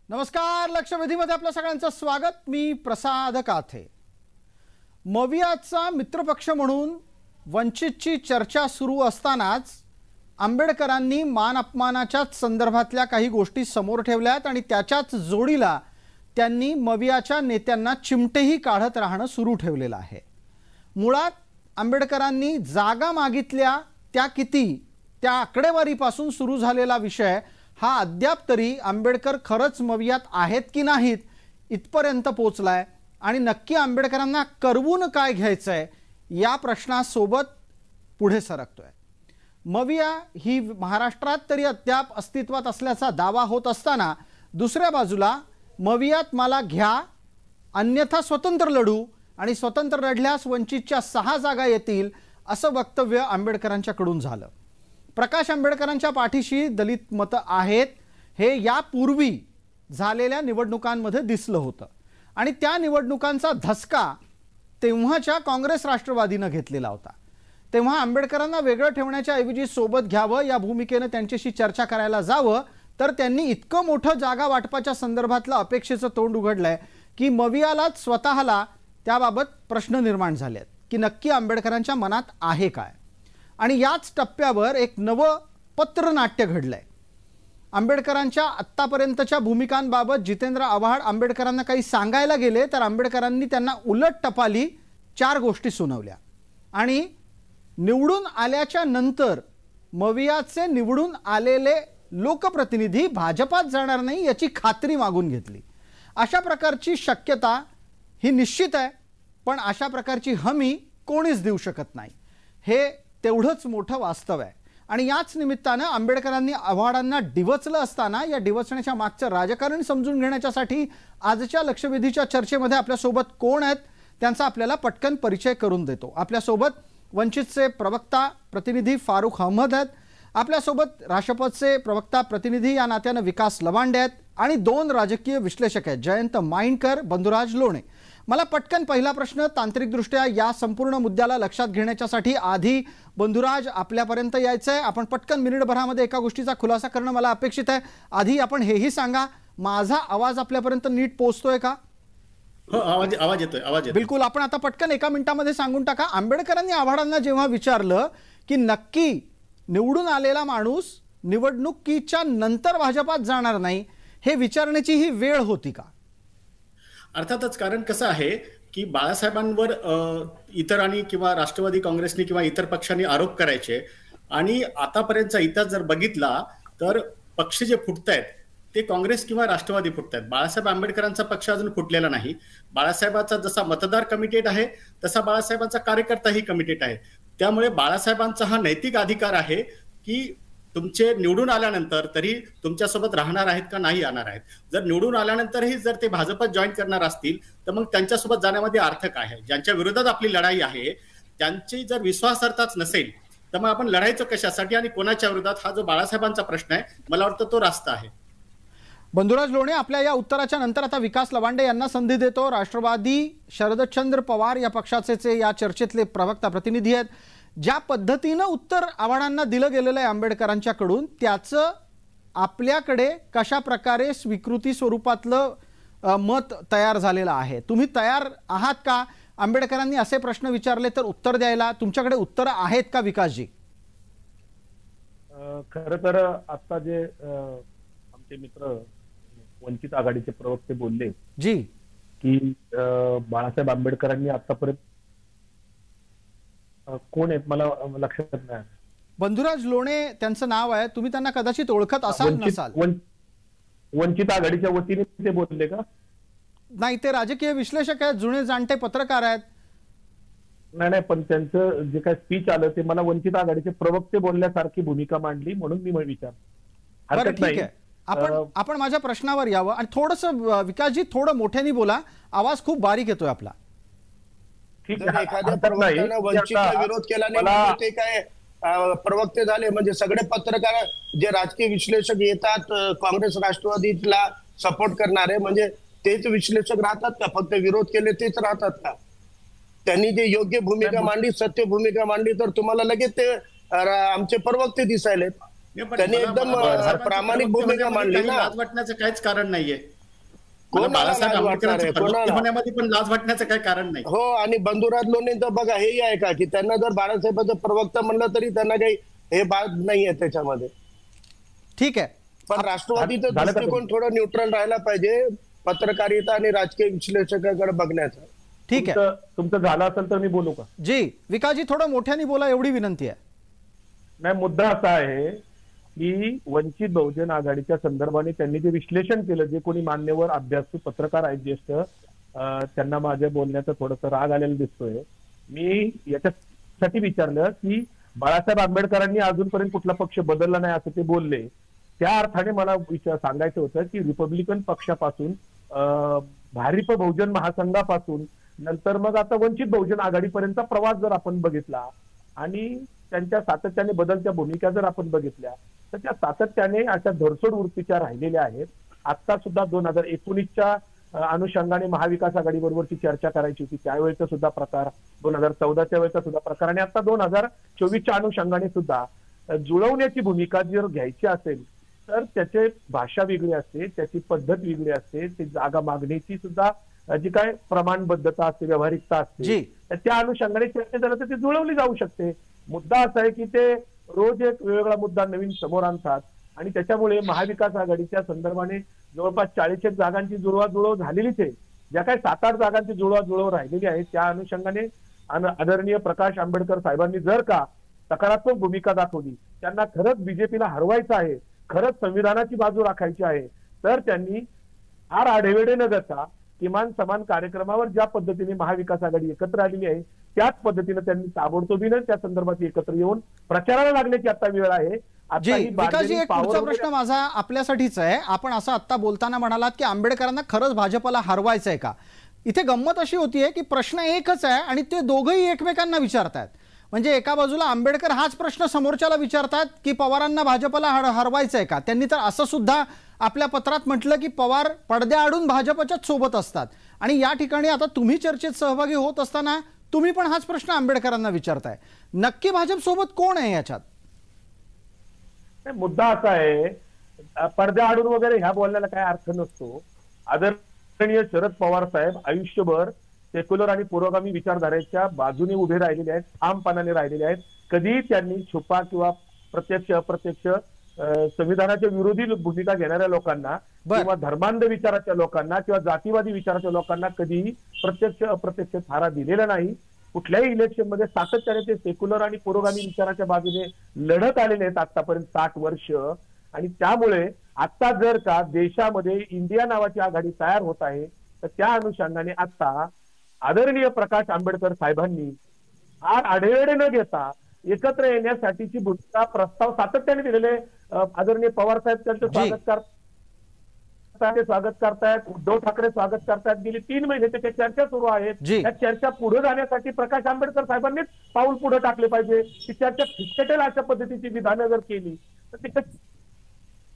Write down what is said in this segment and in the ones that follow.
नमस्कार, लक्षवेधीमध्ये आपल्या सगळ्यांचं स्वागत। मी प्रसाद काथे। मवियाचा मित्रपक्ष म्हणून वंचितची चर्चा सुरू असतानाच आंबेडकरांनी मान अपमानाच्या संदर्भातल्या काही गोष्टी समोर ठेवल्यात आणि त्याच्याच जोडीला त्यांनी मवियाच्या नेत्यांना चिमटेही काढत राहणं सुरू ठेवलेलं आहे। मुळात आंबेडकरांनी जागा मागितल्या त्या किती, त्या आकडेवारीपासून सुरू झालेला विषय हा अद्याप तरी आंबेडकर खरंच मवियात आहेत की नाहीत इथपर्यंत पोहोचलाय आणि नक्की आंबेडकरांना करवून काय घ्यायचंय या प्रश्नासोबत पुढे सरकतोय। मविया ही महाराष्ट्रात तरी अद्याप अस्तित्वात असल्याचा दावा होत असताना दुसऱ्या बाजूला मवियात मला घ्या अन्यथा स्वतंत्र लढू आणि स्वतंत्र लढल्यास वंचितच्या 6 जागा येतील असं वक्तव्य आंबेडकरांच्याकडून झालं। प्रकाश आंबेडकरांच्या पाठीशी दलित मत आहेत हे यापूर्वी झालेल्या निवडणुकांमध्ये दिसलं होतं आणि त्या निवडणुकांचा धसका तेव्हाच्या काँग्रेस राष्ट्रवादीने घेतलेला होता। तेव्हा आंबेडकरांना वेगळं ठेवण्याच्या ऐवजी सोबत घ्यावं या भूमिकेने त्यांच्याशी चर्चा करायला जावं तर त्यांनी इतकं मोठं जागा वाटपाच्या संदर्भातलं अपेक्षेचं तोंड उघडलंय की मवियालाच स्वतःला त्याबाबत प्रश्न निर्माण झालेत की नक्की आंबेडकरांच्या मनात आहे काय। आणि याच टप्प्यावर एक नवं पत्रनाट्य घडलंय। आंबेडकरांच्या आत्तापर्यंतच्या भूमिकांबाबत जितेंद्र आव्हाड आंबेडकरांना काही सांगायला गेले तर आंबेडकरांनी त्यांना उलट टपाली 4 गोष्टी सुनावल्या आणि निवडून आल्याच्या नंतर मवियाचे निवडून आलेले लोकप्रतिनिधी भाजपात जाणार नाही याची खात्री मागून घेतली। अशा प्रकारची शक्यता ही निश्चित आहे, पण अशा प्रकारची हमी कोणीच देऊ शकत नाही हे तेवढंच मोठं वास्तव आहे। आणि याच निमित्तानं आंबेडकरांनी आव्हाडांना डिवचलं असताना या डिवचण्याच्या मागचं राजकारण समजून घेण्यासाठी आजच्या लक्षवेधीच्या चर्चेमध्ये आपल्यासोबत कोण आहेत त्यांचा आपल्याला पटकन परिचय करून देतो। आपल्यासोबत वंचितचे प्रवक्ता प्रतिनिधी फारुख अहमद आहेत, आपल्यासोबत राष्ट्रपतचे प्रवक्ता प्रतिनिधी या नात्यानं विकास लवांडे आहेत आणि 2 राजकीय विश्लेषक आहेत जयंत माइंडकर, बंधुराज लोणे। मला पटकन पहिला प्रश्न तांत्रिकदृष्ट्या या संपूर्ण मुद्द्याला लक्षात घेण्यासाठी आधी बंधुराज आपल्यापर्यंत यायचं आहे। आपण पटकन मिनिटभरामध्ये एका गोष्टीचा खुलासा करणं मला अपेक्षित आहे। आधी आपण हेही सांगा, माझा आवाज आपल्यापर्यंत नीट पोहोचतोय का? हो, आवाज येतोय। बिलकुल। आपण आता पटकन एका मिनिटामध्ये सांगून टाका। आंबेडकरांनी आव्हाडांना जेव्हा विचारलं की नक्की निवडून आलेला माणूस निवडणुकीच्या नंतर भाजपात जाणार नाही हे विचारण्याची ही वेळ होती का? अर्थातच, कारण कसं आहे की बाळासाहेबांवर इतरांनी किंवा राष्ट्रवादी काँग्रेसने किंवा इतर पक्षांनी आरोप करायचे आणि आतापर्यंतचा इतिहास जर बघितला तर पक्ष जे फुटतायत ते काँग्रेस किंवा राष्ट्रवादी फुटतायत। बाळासाहेब आंबेडकरांचा पक्ष अजून फुटलेला नाही। बाळासाहेबांचा जसा मतदार कमिटेड आहे तसा बाळासाहेबांचा कार्यकर्ताही कमिटेड आहे। त्यामुळे बाळासाहेबांचा हा नैतिक अधिकार आहे की तुमचे निवडून आल्यानंतर तरी तुमच्यासोबत राहणार आहेत का नाही राहणार आहेत। जर निवडून आल्यानंतरही जर ते भाजपात जॉईन करणार असतील तर मग त्यांच्यासोबत जाण्यामध्ये अर्थ काय आहे? ज्यांच्या विरोधात आपली लढाई आहे त्यांची जर विश्वासार्हताच नसेल तर मग आपण लढायचं कशासाठी आणि कोणाच्या विरोधात, हा जो बाळासाहेबांचा प्रश्न आहे मला वाटतं तो रास्त आहे। बंधुराज लोणे, आपल्या या उत्तराच्या नंतर आता विकास लवांडे यांना संधी देतो। राष्ट्रवादी शरदचंद्र पवार या पक्षाचे या चर्चेतले प्रवक्ता प्रतिनिधी आहेत। ज्या पद्धतीनं उत्तर आव्हाडांना दिलं गेलेलं आहे आंबेडकरांच्याकडून त्याचं आपल्याकडे कशा प्रकारे स्वीकृती स्वरूपातलं मत तयार झालेलं आहे? तुम्ही तयार आहात का? आंबेडकरांनी असे प्रश्न विचारले तर उत्तर द्यायला तुमच्याकडे उत्तर आहेत का विकासजी? खरं तर आता जे आमचे मित्र वंचित आघाडीचे प्रवक्ते बोलले जी की बाळासाहेब आंबेडकरांनी आतापर्यंत कोण आहेत मला लक्षात नाही। बंधुराज लोणे त्यांचं नाव आहे, तुम्ही त्यांना कदाचित ओळखत असाल नसाल। वंचित आघाडीच्या वतीने ते बोलले का? नाही, ते राजकीय विश्लेषक आहेत, जुने जाणते पत्रकार आहेत। नाही, पण त्यांचं जे काय स्पीच आलं ते मला वंचित आघाडीचे प्रवक्ते बोलल्यासारखी भूमिका मांडली म्हणून मी विचार। बरं, ठीक आहे। आपण माझ्या प्रश्नावर यावं आणि थोडंसं विकासजी थोडं मोठ्याने बोला, आवाज खूप बारीक येतोय आपला। एखाद्या प्रवक्त्यानं वंचितला विरोध केला नाही ते काय प्रवक्ते झाले? म्हणजे सगळे पत्रकार जे राजकीय विश्लेषक येतात काँग्रेस राष्ट्रवादीला सपोर्ट करणारे म्हणजे तेच विश्लेषक राहतात का? फक्त विरोध केले तेच राहतात का? त्यांनी जे योग्य भूमिका मांडली, सत्य भूमिका मांडली तर तुम्हाला लगेच ते आमचे प्रवक्ते दिसायलेत। त्यांनी एकदम प्रामाणिक भूमिका मांडली ना। लाज वाटण्याचं काहीच कारण नाहीये। बाळासाहेब आंबेडकरांमध्ये पण लाज वाटण्याचं काही कारण नाही. हो, आणि बंधुराज लोणींचं बघा हेही आहे का की त्यांना जर बाळासाहेबांचं प्रवक्ता म्हणलं तरी त्यांना काही हे बात नाहीये त्याच्यामध्ये. ठीक आहे, पण राष्ट्रवादीचं दृष्टिकोन थोडं न्यूट्रल राहायला पाहिजे पत्रकारिता आणि राजकीय विश्लेषकाकडे बघण्याचा. ठीक आहे, तुमचं झालं असेल तर मी बोलू का? जी विकासजी थोडं मोठ्याने बोला एवढी विनंती आहे. नाही, मुद्दा असा आहे की वंचित बहुजन आघाडीच्या संदर्भाने त्यांनी जे विश्लेषण केलं, जे कोणी मान्यवर अभ्यासू पत्रकार आहेत ज्येष्ठ, त्यांना माझ्या बोलण्याचा थोडासा राग आलेला दिसतोय. मी याच्यासाठी विचारलं की बाळासाहेब आंबेडकरांनी अजूनपर्यंत कुठला पक्ष बदलला नाही असं ते बोलले. त्या अर्थाने मला सांगायचं होतं की रिपब्लिकन पक्षापासून, भारिप बहुजन महासंघापासून, नंतर मग आता वंचित बहुजन आघाडीपर्यंतचा प्रवास जर आपण बघितला आणि त्यांच्या सातत्याने बदलत्या भूमिका जर आपण बघितल्या तर त्या सातत्याने अशा धरसोड वृत्तीच्या राहिलेल्या आहेत. आता सुद्धा 2019च्या अनुषंगाने महाविकास आघाडी बरोबरची चर्चा करायची होती, त्यावेळेचा सुद्धा प्रकार, 2014च्या वेळेचा सुद्धा प्रकार, आणि आता 2024च्या अनुषंगाने सुद्धा जुळवण्याची भूमिका जर घ्यायची असेल तर त्याचे भाषा वेगळी असते, त्याची पद्धत वेगळी असते, ती जागा मागण्याची सुद्धा जी काय प्रमाणबद्धता असते, व्यावहारिकता असते, त्या अनुषंगाने चर्चा झालं तर ती जुळवली जाऊ शकते. मुद्दा असा आहे की ते रोज एक वेगवेगळा मुद्दा नवीन समोर आणतात आणि त्याच्यामुळे महाविकास आघाडीच्या संदर्भाने जवळपास 40 जागांची जुळवाजुळव झालेलीच आहे. ज्या काही 7-8 जागांची जुळवाजुळव राहिलेली आहे त्या अनुषंगाने आदरणीय प्रकाश आंबेडकर साहेबांनी जर का सकारात्मक भूमिका दाखवली, त्यांना खरंच बीजेपीला हरवायचं आहे, खरंच संविधानाची बाजू राखायची आहे, तर त्यांनी फार आढेवेढे न करता किमान समान कार्यक्रमावर ज्या पद्धतीने महाविकास आघाडी एकत्र आलेली आहे त्याच पद्धतीने त्यांनी ताबडतोबीने त्या संदर्भात एकत्र येऊन प्रचाराला लागण्याची आता वेळ आहे. विकासजी, एक पुढचा प्रश्न माझा आपल्यासाठीच आहे. आपण असं आता बोलताना म्हणालात की आंबेडकरांना खरंच भाजपला हरवायचं आहे का? इथे गंमत अशी होतीये की प्रश्न एकच आहे आणि ते दोघंही एकमेकांना विचारतायत. म्हणजे एका बाजूला आंबेडकर हाच प्रश्न समोरच्याला विचारतात की पवारांना भाजपला हरवायचं आहे का. त्यांनी तर असं सुद्धा आपल्या पत्रात म्हटलं की पवार पडद्याआडून भाजपच्याच सोबत असतात. आणि या ठिकाणी आता तुम्ही चर्चेत सहभागी होत असताना तुम्ही पण हाच प्रश्न आंबेडकरांना विचारताय. नक्की भाजप सोबत कोण आहे याच्यात? मुद्दा असा आहे, पडद्याआडून वगैरे ह्या बोलण्याला काय अर्थ नसतो. आदरणीय शरद पवार साहेब आयुष्यभर सेक्युलर आणि पुरोगामी विचारधारेच्या बाजूने उभे राहिलेले आहेत, ठामपणाने राहिलेले आहेत. कधी त्यांनी छुपा किंवा प्रत्यक्ष अप्रत्यक्ष संविधानाच्या विरोधी भूमिका घेणाऱ्या लोकांना किंवा धर्मांध विचाराच्या लोकांना किंवा जातीवादी विचाराच्या लोकांना कधीही प्रत्यक्ष अप्रत्यक्ष थारा दिलेला नाही. कुठल्याही इलेक्शन मध्ये सातत्याने ते सेक्युलर आणि पुरोगामी विचाराच्या बाजूने लढत आलेले आहेत आतापर्यंत 60 वर्ष. आणि त्यामुळे आता जर का देशामध्ये इंडिया नावाची आघाडी तयार होत आहे तर त्या अनुषंगाने आता आदरणीय प्रकाश आंबेडकर साहेबांनी फार आढेवेढे न घेता एकत्र येण्यासाठीची भूमिका प्रस्ताव सातत्याने दिलेले आदरणीय पवार साहेब त्यांचं स्वागत करतायत, उद्धव ठाकरे स्वागत करतायत. गेली 3 महिने त्याच्या चर्चा सुरू आहेत. त्या चर्चा पुढे जाण्यासाठी प्रकाश आंबेडकर साहेबांनीच पाऊल पुढे टाकले पाहिजे. ती चर्चा फिसकटेल अशा पद्धतीची विधानं जर केली तर ते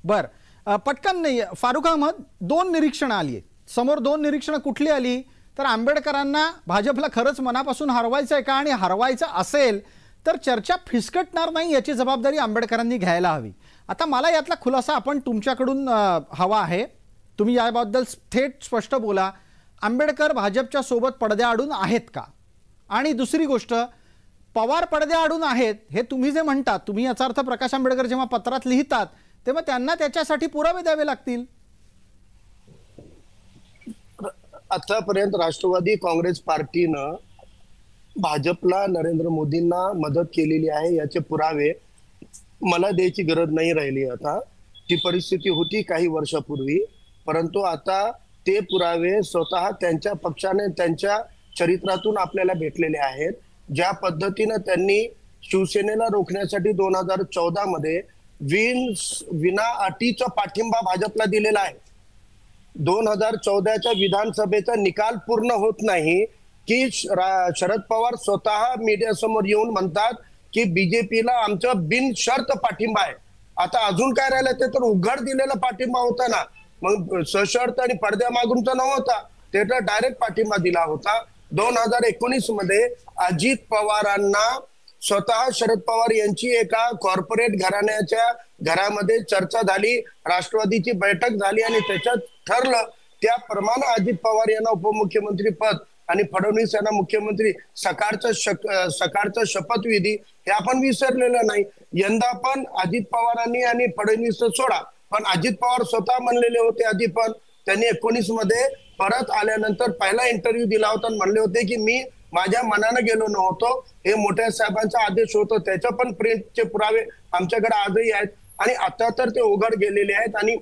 बर. पटकन नाही, फारुख अहमद, 2 निरीक्षणं आली समोर. 2 निरीक्षणं कुठली आली तर आंबेडकरांना भाजपला खरंच मनापासून हरवायचं आहे का, आणि हरवायचं असेल तर चर्चा फिसकटणार नाही याची जबाबदारी आंबेडकरांनी घ्यायला हवी. आता मला यातला खुलासा आपण तुमच्याकडून हवा आहे. तुम्ही याबद्दल थेट स्पष्ट बोला. आंबेडकर भाजपच्या सोबत पडद्याआडून आहेत का? आणि दुसरी गोष्ट, पवार पडद्याआडून आहेत हे तुम्ही जे म्हणतात, तुम्ही याचा अर्थ प्रकाश आंबेडकर जेव्हा पत्रात लिहितात तेव्हा त्यांना त्याच्यासाठी पुरावे द्यावे लागतील. आतापर्यंत राष्ट्रवादी काँग्रेस पार्टीनं भाजपला, नरेंद्र मोदींना मदत केलेली आहे याचे पुरावे मला द्यायची गरज नाही राहिली. आता ती परिस्थिती होती काही वर्षापूर्वी, परंतु आता ते पुरावे स्वतः त्यांच्या पक्षाने त्यांच्या चरित्रातून आपल्याला भेटलेले आहेत. ज्या पद्धतीनं त्यांनी शिवसेनेला रोखण्यासाठी 2014 मध्ये विना अटीचा पाठिंबा भाजपला दिलेला आहे. 2014च्या विधानसभेचा निकाल पूर्ण होत नाही की शरद पवार स्वतः मीडियासमोर येऊन म्हणतात की बीजेपीला आमचं बिनशर्त पाठिंबा आहे. आता अजून काय राहिलं, ते तर उघड दिलेला पाठिंबा होता ना, मग सशर्त आणि पडद्या मागूनचा नव्हता, ते तर डायरेक्ट पाठिंबा दिला होता. 2019 मध्ये अजित पवारांना स्वतः शरद पवार यांची एका कॉर्पोरेट घराण्याच्या घरामध्ये चर्चा झाली, राष्ट्रवादीची बैठक झाली आणि त्याच्यात ठरलं त्याप्रमाणे अजित पवार यांना उपमुख्यमंत्री पद आणि फडणवीस यांना मुख्यमंत्री सकाळचा शपथविधी हे आपण विसरलेलं नाही. यंदा पण अजित पवारांनी आणि फडणवीस सोडा, पण अजित पवार स्वतः म्हणलेले होते आधी पण, त्यांनी 19 मध्ये परत आल्यानंतर पहिला इंटरव्ह्यू दिला होता आणि म्हणले होते की मी माझ्या मनानं गेलो नव्हतो, हे मोठ्या साहेबांचा आदेश होतो. त्याच्या पण प्रिंटचे पुरावे आमच्याकडे आजही आहेत आणि आता तर ते उघड गेलेले आहेत आणि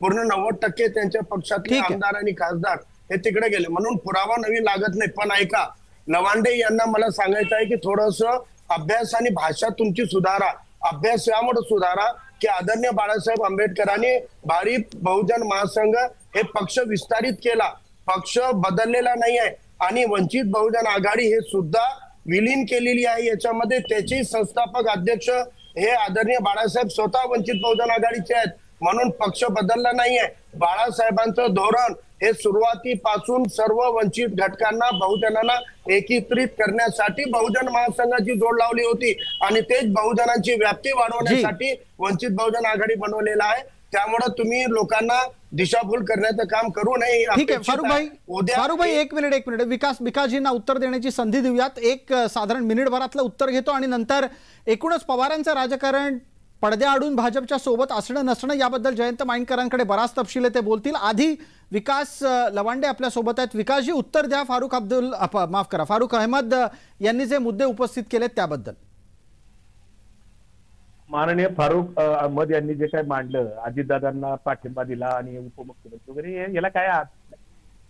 पूर्ण 90% त्यांच्या पक्षातले आमदार आणि खासदार हे तिकडे गेले, म्हणून पुरावा नवीन लागत नाही. पण ऐका, लवांडे यांना मला सांगायचं आहे की थोडस अभ्यास आणि भाषा तुमची सुधारा. अभ्यास यामुळे सुधारा की आदरणीय बाळासाहेब आंबेडकरांनी भारिप बहुजन महासंघ हे पक्ष विस्तारित केला, पक्ष बदललेला नाही आहे आणि वंचित बहुजन आघाडी हे सुद्धा विलीन केलेली आहे याच्यामध्ये. त्याचे संस्थापक अध्यक्ष हे आदरणीय बाळासाहेब स्वतः वंचित बहुजन आघाडीचे आहेत, म्हणून पक्ष बदलला नाहीये. बाळासाहेबांचं धोरण हे सुरुवातीपासून सर्व वंचित घटकांना बहुजनांना एकीकृत करण्यासाठी बहुजन महासंघाची जोड लावली होती आणि तेच बहुजनांची व्याप्ती वाढवण्यासाठी वंचित बहुजन आघाडी बनवलेला आहे. त्यामुळे तुम्ही लोकांना दिशाभूल करण्याचं काम करू नये. ठीक आहे फारुक भाई एक मिनिट विकासजींना उत्तर देण्याची संधी देऊयात. एक साधारण मिनिटभरातलं उत्तर घेतो आणि नंतर एकूणच पवारांचं राजकारण पडद्याआडून भाजपच्या सोबत असणं नसणं याबद्दल जयंत माइंडकरांकडे बराच तपशील आहे, ते बोलतील. आधी विकास लवांडे आपल्या सोबत आहेत. विकासजी उत्तर द्या फारुक अहमद यांनी जे मुद्दे उपस्थित केलेत त्याबद्दल. माननीय फारुक अहमद यांनी जे काय मांडलं, अजितदादांना पाठिंबा दिला आणि उपमुख्यमंत्री वगैरे, याला काय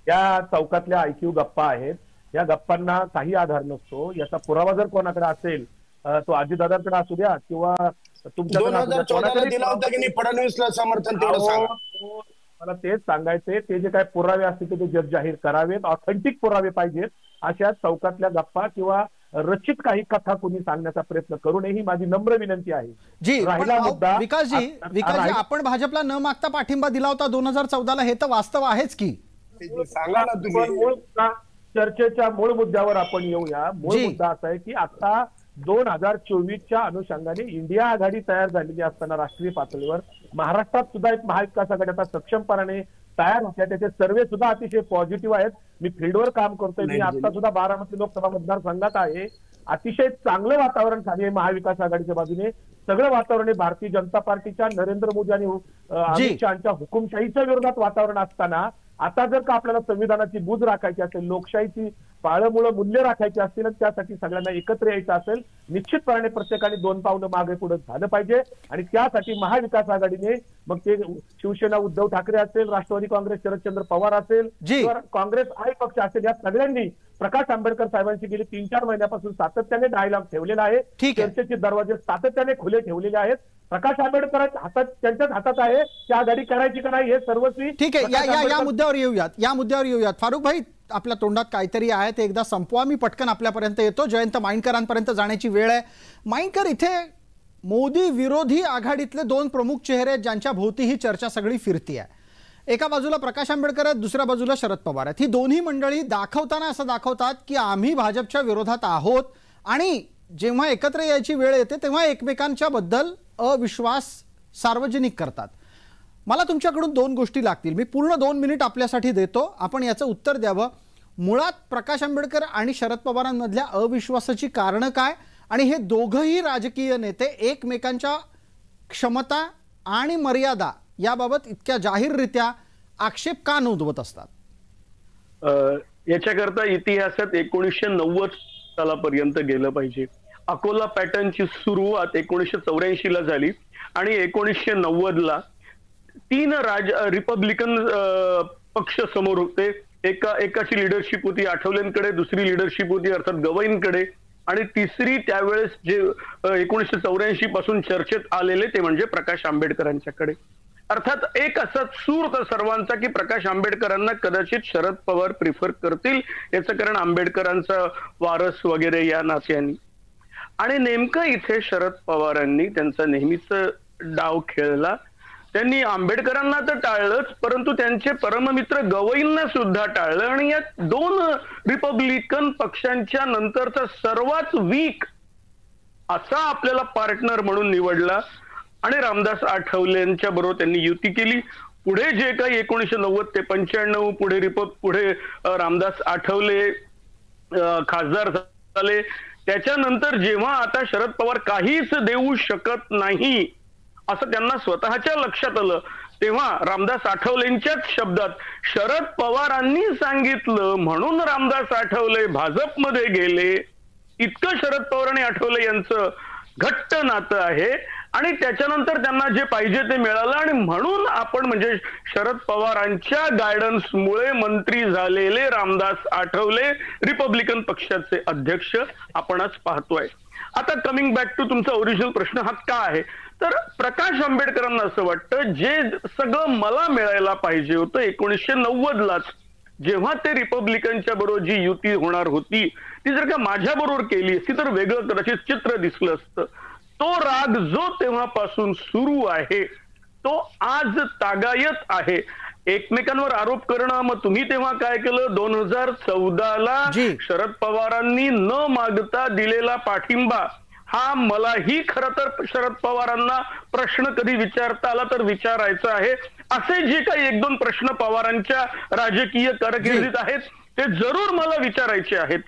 या चौकातल्या आयक्यू गप्पा आहेत. या गप्पांना काही आधार नसतो. याचा पुरावा जर कोणाकडे असेल, तो अजितदादांकडे असू द्या किंवा फडणवीसला समर्थन तेवढं सांगा. मला तेच सांगायचंय, ते जे काय पुरावे असतील ते जग जाहीर करावेत, ऑथेंटिक पुरावे पाहिजेत. अशा चौकातल्या गप्पा किंवा रचित काही कथा कुणी सांगण्याचा प्रयत्न करू नये ही माझी नम्र विनंती आहे. जी राहिला मुद्दा विकासजी आपण भाजपला न मागता पाठिंबा दिला होता 2014ला, हे तर वास्तव आहेच की. सांगा ना तुम्ही. चर्चेच्या मूळ मुद्द्यावर आपण येऊया. मूळ मुद्दा असा आहे की आता 2024च्या अनुषंगाने इंडिया आघाडी तयार झालेली असताना राष्ट्रीय पातळीवर महाराष्ट्रात सुद्धा एक महाविकास आघाडी आता सक्षमपणाने तयार होत्या. त्याचे सर्वे सुद्धा अतिशय पॉझिटिव्ह आहेत. मी फील्डवर काम करतोय, मी आता सुद्धा बारामती लोकसभा मतदारसंघात आहे. अतिशय चांगलं वातावरण खाली आहे महाविकास आघाडीच्या बाजूने. सगळं वातावरण आहे भारतीय जनता पार्टीच्या नरेंद्र मोदी आणि अमित शहाच्या हुकुमशाहीच्या विरोधात वातावरण असताना आता जर का आपल्याला संविधानाची बूज राखायची असेल, लोकशाहीची पाळमुळं मूल्य राखायची असतील, त्यासाठी सगळ्यांना एकत्र यायचं असेल, निश्चितपणे प्रत्येकाने 2 पावलं मागे पुढे झालं पाहिजे. आणि त्यासाठी महाविकास आघाडीने, मग ते शिवसेना उद्धव ठाकरे असेल, राष्ट्रवादी काँग्रेस शरदचंद्र पवार असेल किंवा काँग्रेस आई पक्ष असेल, या सगळ्यांनी प्रकाश आंबेडकर साहेबांशी गेली 3-4 महिन्यापासून सातत्याने डायलॉग ठेवलेला आहे. चर्चेचे दरवाजे सातत्याने खुले ठेवलेले आहेत. प्रकाश आंबेडकर त्यांच्याच हातात आहे त्या आघाडी करायची का नाही हे सर्वस्वी. ठीक आहे, या मुद्द्यावर येऊयात. फारुक भाई, आपल्या तोंडात काहीतरी आहे ते एकदा संपवा. मी पटकन आपल्यापर्यंत येतो. जयंत माइंडकरांपर्यंत जाण्याची वेळ आहे. माइंडकर, इथे मोदी विरोधी आघाडीतले 2 प्रमुख चेहरे आहेत ज्यांच्या भोवती ही चर्चा सगळी फिरती आहे. एका बाजूला प्रकाश आंबेडकर आहेत, दुसऱ्या बाजूला शरद पवार आहेत. ही दोन्ही मंडळी दाखवताना असं दाखवतात की आम्ही भाजपच्या विरोधात आहोत आणि जेव्हा एकत्र यायची वेळ येते तेव्हा एकमेकांच्या बद्दल अविश्वास सार्वजनिक करतात. मला तुमच्याकडून 2 गोष्टी लागतील. मी पूर्ण 2 मिनिट आपल्यासाठी देतो, आपण याचं उत्तर द्यावं. मुळात प्रकाश आंबेडकर आणि शरद पवारांमधल्या अविश्वासाची कारणं काय आणि हे दोघंही राजकीय नेते एकमेकांच्या क्षमता आणि मर्यादा याबाबत इतक्या जाहीररित्या आक्षेप का नोंदवत असतात? याच्याकरता इतिहासात 1990 सालापर्यंत गेलं पाहिजे. अकोला पॅटर्नची सुरुवात 1984ला झाली आणि 1990ला 3 रिपब्लिकन पक्ष समोर होते. एकाची लिडरशिप होती आठवलेंकडे, दुसरी लिडरशिप होती अर्थात गवईंकडे आणि तिसरी त्यावेळेस जे 1984 पासून चर्चेत आलेले ते म्हणजे प्रकाश आंबेडकरांच्याकडे. अर्थात एक असा सूर तर सर्वांचा की प्रकाश आंबेडकरांना कदाचित शरद पवार प्रिफर करतील याचं कारण आंबेडकरांचा वारस वगैरे या नात्यांनी. आणि नेमकं इथे शरद पवारांनी त्यांचा नेहमीच डाव खेळला. त्यांनी आंबेडकरांना तर टाळलंच परंतु त्यांचे परममित्र गवईंना सुद्धा टाळलं आणि या 2 रिपब्लिकन पक्षांच्या नंतरचा सर्वात वीक असा आपल्याला पार्टनर म्हणून निवडला आणि रामदास आठवलेंच्या बरोबर त्यांनी युती केली. पुढे जे काही 1990 ते 95 पुढे रामदास आठवले खासदार झाले, त्याच्यानंतर जेव्हा आता शरद पवार काहीच देऊ शकत नाही असं त्यांना स्वतःच्या लक्षात आलं, तेव्हा रामदास आठवलेंच्याच शब्दात शरद पवारांनी सांगितलं म्हणून रामदास आठवले भाजपमध्ये गेले. इतकं शरद पवार आणि आठवले यांचं घट्ट नातं आहे आणि त्याच्यानंतर त्यांना जे पाहिजे ते मिळालं आणि म्हणून आपण म्हणजे शरद पवारांच्या गायडन्समुळे मंत्री झालेले रामदास आठवले रिपब्लिकन पक्षाचे अध्यक्ष आपण आज पाहतोय. आता कमिंग बॅक टू तुमचा ओरिजिनल प्रश्न हा का आहे, तर प्रकाश आंबेडकरांना असं वाटतं जे सगळं मला मिळायला पाहिजे होतं 1990लाच जेव्हा ते रिपब्लिकनच्या बरोबर जी युती होणार होती ती जर का माझ्या बरोबर केली असती तर वेगळं कदाचित चित्र दिसलं असतं. तो राग जो तेव्हापासून सुरू आहे तो आज तागायत आहे. एकमेकांवर आरोप करणं, मग तुम्ही तेव्हा काय केलं 2014ला शरद पवारांनी न मागता दिलेला पाठिंबा हा मलाही खरं तर शरद पवारांना प्रश्न कधी विचारता आला तर विचारायचा आहे. असे जे काही 1-2 प्रश्न पवारांच्या राजकीय कारकिर्दीत आहेत ते जरूर मला विचारायचे आहेत.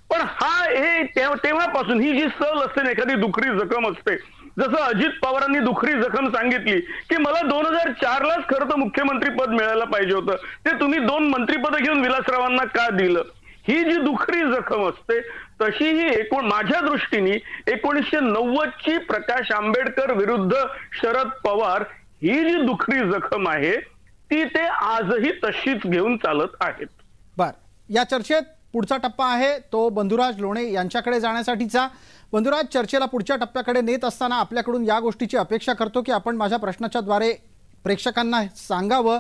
पण हे तेव्हापासून ही जी सल असते ना, एखादी दुखरी जखम असते, जसं अजित पवारांनी दुखरी जखम सांगितली की मला 2004लाच खरं तर मुख्यमंत्री पद मिळायला पाहिजे होतं, ते तुम्ही 2 मंत्रीपद घेऊन विलासरावांना का दिलं, ही जी दुखरी जखम असते तशी ही माझ्या दृष्टीने 1990ची प्रकाश आंबेडकर विरुद्ध शरद पवार ही जी दुखरी जखम आहे ती ते आजही तशीच घेऊन चालत आहेत. बर, या चर्चेत पुढचा टप्पा आहे तो बंधुराज लोणे यांच्याकडे जाण्यासाठीचा. बंधुराज, चर्चेला पुढच्या टप्प्याकडे नेत असताना आपल्याकडून या गोष्टीची अपेक्षा करतो की आपण माझ्या प्रश्नाच्या द्वारे प्रेक्षकांना सांगावं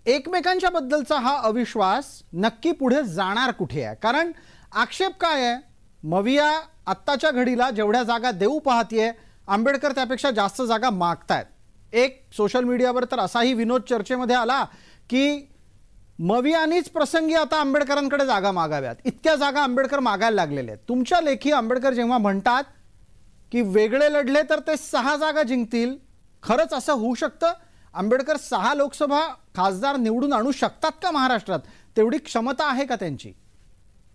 एकमेकांच्या बद्दलचा हा अविश्वास नक्की पुढे जाणार कुठे आहे. कारण आक्षेप काय आहे, मविया आत्ताच्या घडीला जेवढ्या जागा देऊ पाहतीये आंबेडकर त्यापेक्षा जास्त जागा मागतायत. एक सोशल मीडियावर तर असाही विनोद चर्चेमध्ये आला की मवियानीच प्रसंगी आता आंबेडकरांकडे जागा मागाव्यात, इतक्या जागा आंबेडकर मागायला लागलेले आहेत. तुमच्या लेखी आंबेडकर जेव्हा म्हणतात की वेगळे लढले तर ते 6 जागा जिंकतील, खरंच असं होऊ शकतं? आंबेडकर 6 लोकसभा खासदार निवडून आणू शकतात का महाराष्ट्रात? तेवढी क्षमता आहे का त्यांची?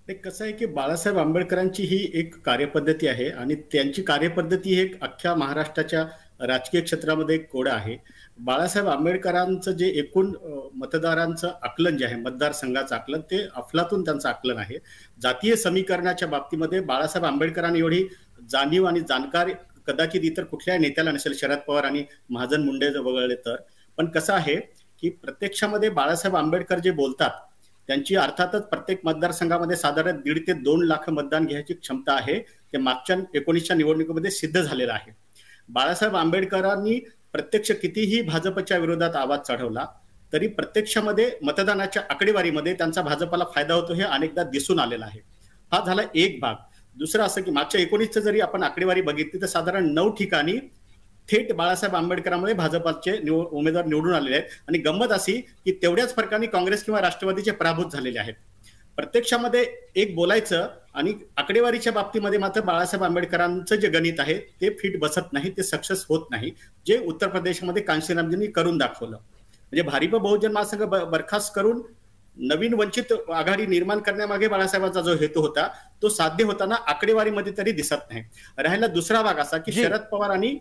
ते कसं आहे की बाळासाहेब आंबेडकरांची ही एक कार्यपद्धती आहे आणि त्यांची कार्यपद्धती ही एक अख्ख्या महाराष्ट्राच्या राजकीय क्षेत्रामध्ये एक कोड आहे. बाळासाहेब आंबेडकरांचं जे एकूण मतदारांचं आकलन जे आहे, मतदारसंघाचं आकलन, ते अफलातून त्यांचं आकलन आहे. जातीय समीकरणाच्या बाबतीमध्ये बाळासाहेब आंबेडकरांनी एवढी जाणीव आणि जाणकार कदाचित इतर कुठल्याही नेत्याला नसेल, शरद पवार आणि महाजन मुंडे वगळले तर. पण कसं आहे की प्रत्यक्षामध्ये बाळासाहेब आंबेडकर जे बोलतात त्यांची अर्थातच प्रत्येक मतदारसंघामध्ये साधारण 1.5 ते 2 लाख मतदान घ्यायची क्षमता आहे. ते मागच्या 19च्या निवडणुकीमध्ये सिद्ध झालेलं आहे. बाळासाहेब आंबेडकरांनी प्रत्यक्ष कितीही भाजपच्या विरोधात आवाज चढवला तरी प्रत्यक्षामध्ये मतदानाच्या आकडेवारीमध्ये त्यांचा भाजपला फायदा होतो हे अनेकदा दिसून आलेला आहे. हा झाला एक भाग. दुसरं असं की मागच्या 19चं जरी आपण आकडेवारी बघितली तर साधारण 9 ठिकाणी थेट बाळासाहेब आंबेडकरांमध्ये भाजपचे उमेदवार निवडून आलेले आहेत आणि गंमत अशी की तेवढ्याच फरकाने काँग्रेस किंवा राष्ट्रवादीचे पराभूत झालेले आहेत. प्रत्यक्षामध्ये एक बोलायचं आणि आकडेवारीच्या बाबतीमध्ये मात्र बाळासाहेब आंबेडकरांचं जे गणित आहे ते फिट बसत नाही, ते सक्सेस होत नाही, जे उत्तर प्रदेशमध्ये कांशीरामजींनी करून दाखवलं. म्हणजे भारिप बहुजन महासंघ बरखास्त करून नवीन वंचित आघाडी निर्माण करण्यामागे बाळासाहेबांचा जो हेतू होता तो साध्य होताना आकडेवारीमध्ये तरी दिसत नाही. राहिला दुसरा भाग असा की शरद पवार आणि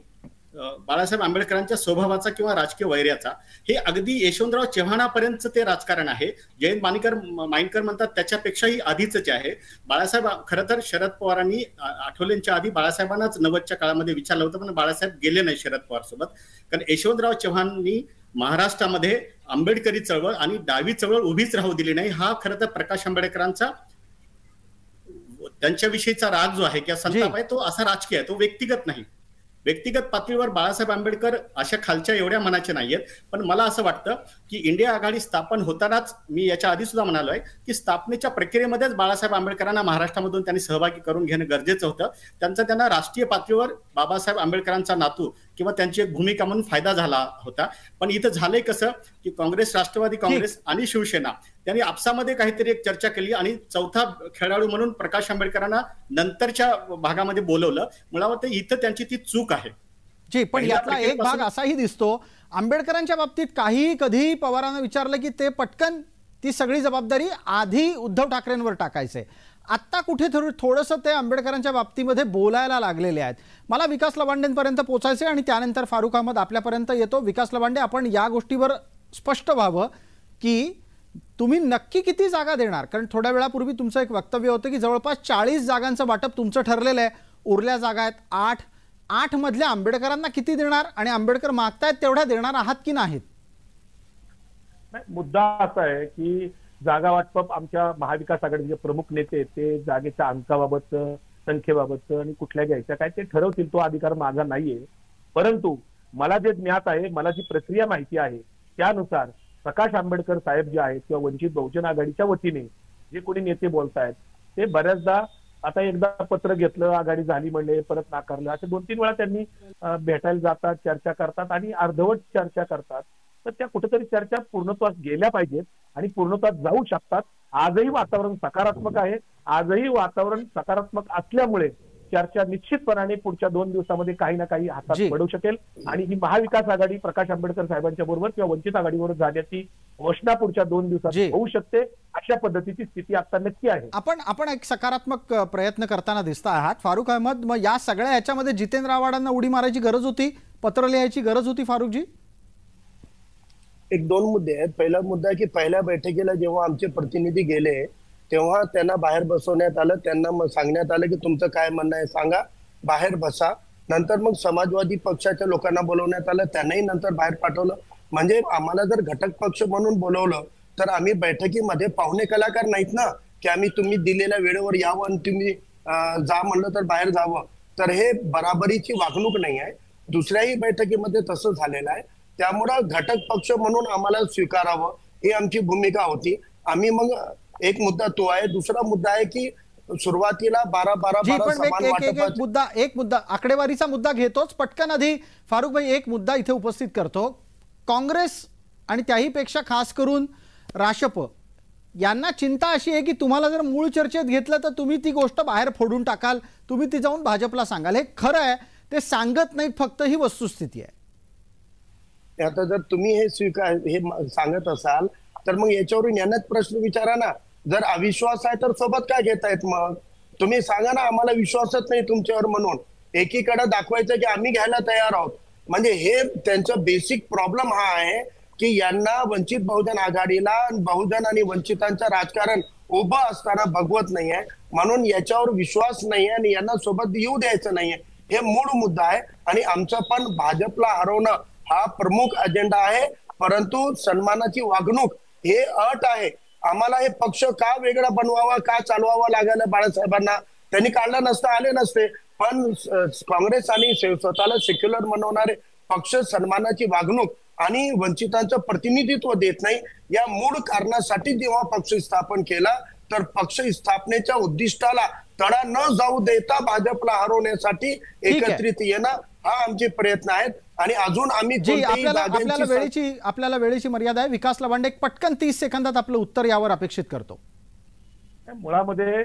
बाळासाहेब आंबेडकरांच्या स्वभावाचा किंवा राजकीय वैर्याचा हे अगदी यशवंतराव चव्हाणापर्यंत ते राजकारण आहे. जयंत माइनकर म्हणतात त्याच्यापेक्षाही आधीच आहे. बाळासाहेब खरं तर शरद पवारांनी आठवलेंच्या आधी बाळासाहेबांनाच 90च्या काळामध्ये विचारलं होतं, पण बाळासाहेब गेले नाही शरद पवार सोबत. कारण यशवंतराव चव्हाणांनी महाराष्ट्रामध्ये आंबेडकरी चळवळ आणि डावी चळवळ उभीच राहू दिली नाही. हा खरं तर प्रकाश आंबेडकरांचा त्यांच्याविषयीचा राग जो आहे किंवा संताप आहे तो असा राजकीय आहे, तो व्यक्तिगत नाही. व्यक्तिगत पातळीवर बाळासाहेब आंबेडकर अशा खालच्या एवढ्या मनाचे नाहीयेत. पण मला असं वाटतं की इंडिया आघाडी स्थापन होतानाच मी याच्या आधी सुद्धा म्हणालोय की स्थापनेच्या प्रक्रियेमध्येच बाळासाहेब आंबेडकरांना महाराष्ट्रामधून त्यांनी सहभागी करून घेणं गरजेचं होतं. त्यांना राष्ट्रीय पातळीवर बाबासाहेब आंबेडकरांचा नातू किंवा त्यांची एक भूमिका म्हणून फायदा झाला होता. पण इथं झालंय कसं की काँग्रेस, राष्ट्रवादी काँग्रेस आणि शिवसेना त्यांनी आपसामध्ये काहीतरी एक चर्चा केली आणि चौथा खेळाडू म्हणून प्रकाश आंबेडकरांना नंतरच्या भागामध्ये बोलवलं. मला वाटतं इथं त्यांची ती चूक आहे. जी, पण यातला एक भाग असाही दिसतो, आंबेडकरांच्या बाबतीत काहीही कधी पवारांना विचारलं की ते पटकन ती सगळी जबाबदारी आधी उद्धव ठाकरेंवर टाकायचे. आत्ता कुठे थोडंसं ते आंबेडकरांच्या बाबतीमध्ये बोलायला लागलेले आहेत. मला विकास लवांडेंपर्यंत पोहोचायचे आणि त्यानंतर फारुख अहमद आपल्यापर्यंत येतो. विकास लवांडे, आपण या गोष्टीवर स्पष्ट व्हावं की तुम्ही नक्की किती जागा देणार, कारण थोड्या वेळापूर्वी तुमचं एक वक्तव्य होतं की जवळपास 40 जागांचं वाटप तुमचं ठरलेलं आहे, उरल्या जागा आहेत 8 मधल्या आंबेडकरांना किती देणार आणि आंबेडकर मागतायत तेवढ्या देणार आहात की नाहीत? मुद्दा असा आहे की जागा वाटप आमच्या महाविकास आघाडीचे प्रमुख नेते ते जागेच्या अंकाबाबत, संख्येबाबत आणि कुठल्या घ्यायच्या काय ते ठरवतील, तो अधिकार माझा नाहीये. परंतु मला जे ज्ञात आहे, मला जी प्रक्रिया माहिती आहे त्यानुसार प्रकाश आंबेडकर साहेब जे आहेत किंवा वंचित बहुजन आघाडीच्या वतीने जे कोणी नेते बोलतायत ते बऱ्याचदा आता एकदा पत्र घेतलं, आघाडी झाली म्हणले, परत नाकारलं, असे 2-3 वेळा त्यांनी भेटायला जातात, चर्चा करतात आणि अर्धवट चर्चा करतात. तर त्या कुठेतरी चर्चा पूर्णत्वास गेल्या पाहिजेत आणि पूर्णत्वास जाऊ शकतात. आजही वातावरण सकारात्मक आहे. आजही वातावरण सकारात्मक असल्यामुळे चर्चा निश्चितपणाने पुढच्या 2 दिवसामध्ये काही ना काही हातात पडू शकेल आणि ही महाविकास आघाडी प्रकाश आंबेडकर साहेबांच्या बरोबर किंवा वंचित आघाडीवर झाल्याची घोषणा पुढच्या 2 दिवसात होऊ शकते. अशा पद्धतीची स्थिती आता नक्की आहे. आपण एक सकारात्मक प्रयत्न करताना दिसता आहात. फारुख अहमद, मग या सगळ्या याच्यामध्ये जितेंद्र आव्हाडांना उडी मारायची गरज होती, पत्र लिहायची गरज होती फारुखजी? 1-2 मुद्दे आहेत. पहिला मुद्दा की पहिल्या बैठकीला जेव्हा आमचे प्रतिनिधी गेले तेव्हा त्यांना बाहेर बसवण्यात आलं. त्यांना मग सांगण्यात आलं की तुमचं काय म्हणणं आहे सांगा, बाहेर बसा. नंतर मग समाजवादी पक्षाच्या लोकांना बोलवण्यात आलं, त्यांनाही नंतर बाहेर पाठवलं. म्हणजे आम्हाला जर घटक पक्ष म्हणून बोलवलं तर आम्ही बैठकीमध्ये पाहुणे कलाकार नाहीत ना, की आम्ही तुम्ही दिलेल्या वेळेवर यावं आणि तुम्ही जा म्हणलं तर बाहेर जावं. तर हे बराबरीची वागणूक नाही आहे. दुसऱ्याही बैठकीमध्ये तसं झालेलं आहे. त्यामुळं घटक पक्ष म्हणून आम्हाला स्वीकारावं ही आमची भूमिका होती. आम्ही मग एक मुद्दा तो आहे. दुसरा मुद्दा आहे की सुरुवातीला 12 एक मुद्दा आकडेवारीचा मुद्दा घेतोच. पटकन आधी फारुख भाई एक मुद्दा इथे उपस्थित करतो. काँग्रेस आणि त्याही पेक्षा खास करून राष्ट्रप यांना चिंता अशी आहे की तुम्हाला जर मूळ चर्चेत घेतलं तर तुम्ही ती गोष्ट बाहेर फोडून टाकाल, तुम्ही ती जाऊन भाजपला सांगाल. हे खरं आहे, ते सांगत नाहीत, फक्त ही वस्तुस्थिती आहे. आता जर तुम्ही हे सांगत असाल तर मग याच्यावरून यांनाच प्रश्न विचारा ना. जर अविश्वास आहे तर सोबत काय घेतायत? मग तुम्ही सांगा ना, आम्हाला विश्वासच नाही तुमच्यावर म्हणून. एकीकडे दाखवायचं की आम्ही घ्यायला तयार आहोत. म्हणजे हे त्यांचं बेसिक प्रॉब्लेम हा आहे की यांना वंचित बहुजन आघाडीला बहुजन आणि वंचितांचं राजकारण उभं असताना भगवत नाहीये, म्हणून याच्यावर विश्वास नाहीये आणि यांना सोबत येऊ द्यायचं नाहीये. हे मूळ मुद्दा आहे आणि आमचं पण भाजपला हरवणं हा प्रमुख अजेंडा आहे. परंतु सन्मानाची वागणूक हे अट आहे. आम्हाला हे पक्ष का वेगळा बनवावा, का चालवावा लागायला बाळासाहेबांना? त्यांनी काढलं नसतं, आले नसते. पण काँग्रेस आणि स्वतःला सेक्युलर म्हणवणारे पक्ष सन्मानाची वागणूक आणि वंचितांचं प्रतिनिधित्व देत नाही. या मूळ कारणासाठी जेव्हा पक्ष स्थापन केला तर पक्ष स्थापनेच्या उद्दिष्टाला तडा न जाऊ देता भाजपला हरवण्यासाठी एकत्रित येणं हा आमचे प्रयत्न आहेत. आणि अजून आम्ही आपल्याला वेळेची मर्यादा आहे. विकास लवांडे, पटकन 30 सेकंदात आपलं उत्तर यावर अपेक्षित करतो. मुळामध्ये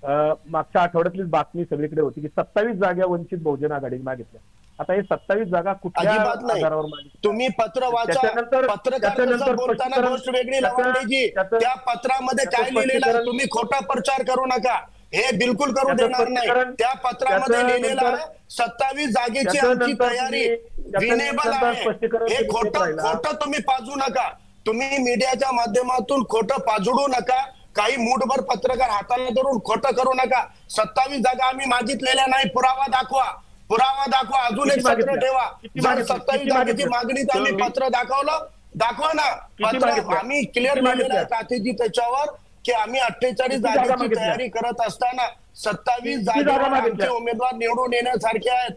मागच्या आठवड्यातलीच बातमी सगळीकडे होती की 27 जागा वंचित बहुजन आघाडीने मागितल्या. आता हे 27 जागा कुठल्या आधारावर मागितल्या? तुम्ही पत्र वाचा. पत्रकार बोलताना गोष्ट वेगळी लवांडेजी. त्या पत्रामध्ये काय लिहिलेलं आहे? तुम्ही खोटा प्रचार करू नका, हे बिलकुल करू देणार नाही. त्या पत्रामध्ये लिहिलेलं आहे 27 जागेची आमची तयारी विनेबल आहे. हे खोटं तुम्ही पाजू नका. तुम्ही मीडियाच्या माध्यमातून खोटं पाजडू नका. काही मूठभर पत्रकार हाताला धरून खोटं करू नका. 27 जागा आम्ही मागितलेल्या नाही. पुरावा दाखवा. अजून एक पत्र ठेवा. जर 27 जागेची मागणी आम्ही पत्र दाखवा ना. पत्र आम्ही क्लिअर लिहिलेलं आहे काथेजी त्याच्यावर की आम्ही 48 जागेची तयारी करत असताना 27 जागेवर आमचे उमेदवार निवडून येण्यासारखे आहेत.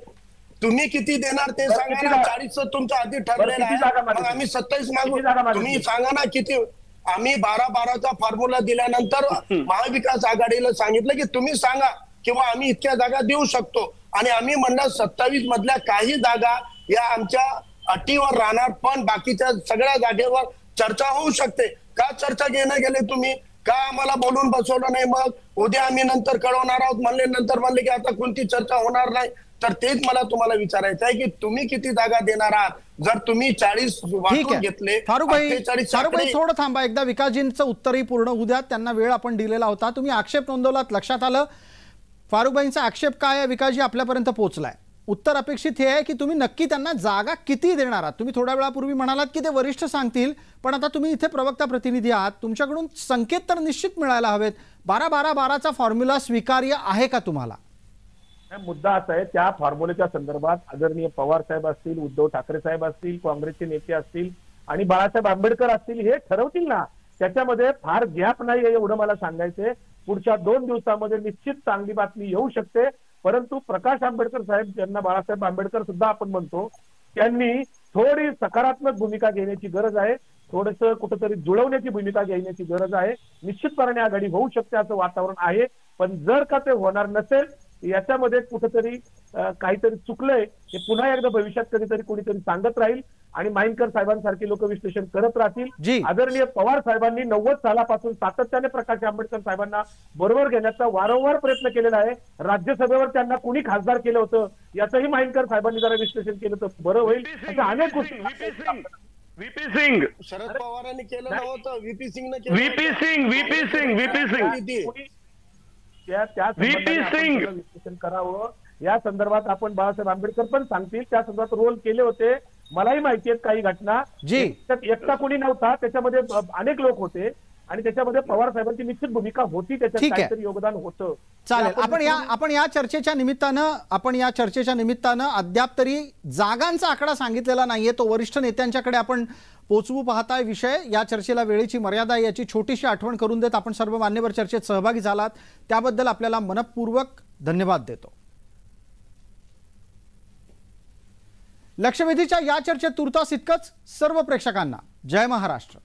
तुम्ही किती देणार ते सांगा ना. 40 तुमचं आधी ठरलेलं आहे, मग आम्ही 27 मागू. तुम्ही सांगा ना किती. आम्ही 12-12चा फॉर्म्युला दिल्यानंतर महाविकास आघाडीला सांगितलं की तुम्ही सांगा किंवा आम्ही इतक्या जागा देऊ शकतो. आणि आम्ही म्हणलं 27 मधल्या काही जागा या आमच्या अटीवर राहणार, पण बाकीच्या सगळ्या जागेवर चर्चा होऊ शकते. का चर्चा घेणं गेले तुम्ही? का आम्हाला बोलून बसवलं नाही? मग उद्या आम्ही नंतर कळवणार आहोत म्हणले, नंतर म्हणले की आता कोणती चर्चा होणार नाही. तर तेच मला तुम्हाला विचारायचं आहे की तुम्ही किती जागा देणार आहात? जर तुम्ही 40 वाटून घेतले, फारुकभाई थोडं थांबा, एकदा विकासजींचं उत्तरही पूर्ण होऊ द्या, त्यांना वेळ आपण दिलेला होता. तुम्ही आक्षेप नोंदवलात, लक्षात आलं. फारुकभाईंचा आक्षेप काय आहे विकासजी आपल्यापर्यंत पोहोचलाय. उत्तर अपेक्षित हे आहे की तुम्ही नक्की त्यांना जागा किती देणार आहात. तुम्ही थोड्या वेळापूर्वी म्हणालात की ते वरिष्ठ सांगतील, पण आता तुम्ही इथे प्रवक्ता प्रतिनिधी आहात, तुमच्याकडून संकेत तर निश्चित मिळायला हवेत. 12-12-12चा फॉर्म्युला स्वीकार्य आहे का तुम्हाला? मुद्दा असा आहे, त्या फॉर्म्युलेच्या संदर्भात आदरणीय पवार साहेब असतील, उद्धव ठाकरे साहेब असतील, काँग्रेसचे नेते असतील आणि बाळासाहेब आंबेडकर असतील, हे ठरवतील ना. त्याच्यामध्ये फार गॅप नाही आहे एवढं मला सांगायचंय. पुढच्या 2 दिवसामध्ये निश्चित चांगली बातमी येऊ शकते. परंतु प्रकाश आंबेडकर साहेब, ज्यांना बाळासाहेब आंबेडकर सुद्धा आपण म्हणतो, त्यांनी थोडी सकारात्मक भूमिका घेण्याची गरज आहे. थोडंसं कुठंतरी जुळवण्याची भूमिका घेण्याची गरज आहे. निश्चितपणे आघाडी होऊ शकते असं वातावरण आहे. पण जर का ते होणार नसेल, याच्यामध्ये कुठेतरी काहीतरी चुकलंय, हे पुन्हा एकदा भविष्यात कधीतरी कोणीतरी सांगत राहील आणि माइनकर साहेबांसारखे लोक विश्लेषण करत राहतील. आदरणीय पवार साहेबांनी 90 सालापासून सातत्याने प्रकाश आंबेडकर साहेबांना बरोबर घेण्याचा वारंवार प्रयत्न केलेला आहे. राज्यसभेवर त्यांना कुणी खासदार केलं होतं याचंही माइनकर साहेबांनी जरा विश्लेषण केलं तर बरं होईल. अशा अनेक गोष्टी. व्हीपी सिंग, शरद पवारांनी केलं नव्हतं, व्हीपी सिंग विश्लेषण करावं. या संदर्भात आपण बाळासाहेब आंबेडकर पण सांगतील, त्या संदर्भात रोल केले होते. मलाही माहिती आहेत काही घटना. एकटा कोणी नव्हता, त्याच्यामध्ये अनेक लोक होते आणि त्याच्यामध्ये पवार साहेबांची निश्चित भूमिका होती, त्याच्यात काहीतरी योगदान होतं. चालेल. आपण या चर्चेच्या निमित्तानं अद्याप तरी जागांचा आकडा सांगितलेला नाहीये, तो वरिष्ठ नेत्यांच्याकडे आपण पोहोचवू पाहताय विषय. या चर्चेला वेळेची मर्यादा, याची छोटीशी आठवण करून देत आपण सर्व मान्यवर चर्चेत सहभागी झालात त्याबद्दल आपल्याला मनपूर्वक धन्यवाद देतो. लक्षवेधीच्या या चर्चेत तुर्तास इतकंच. सर्व प्रेक्षकांना जय महाराष्ट्र.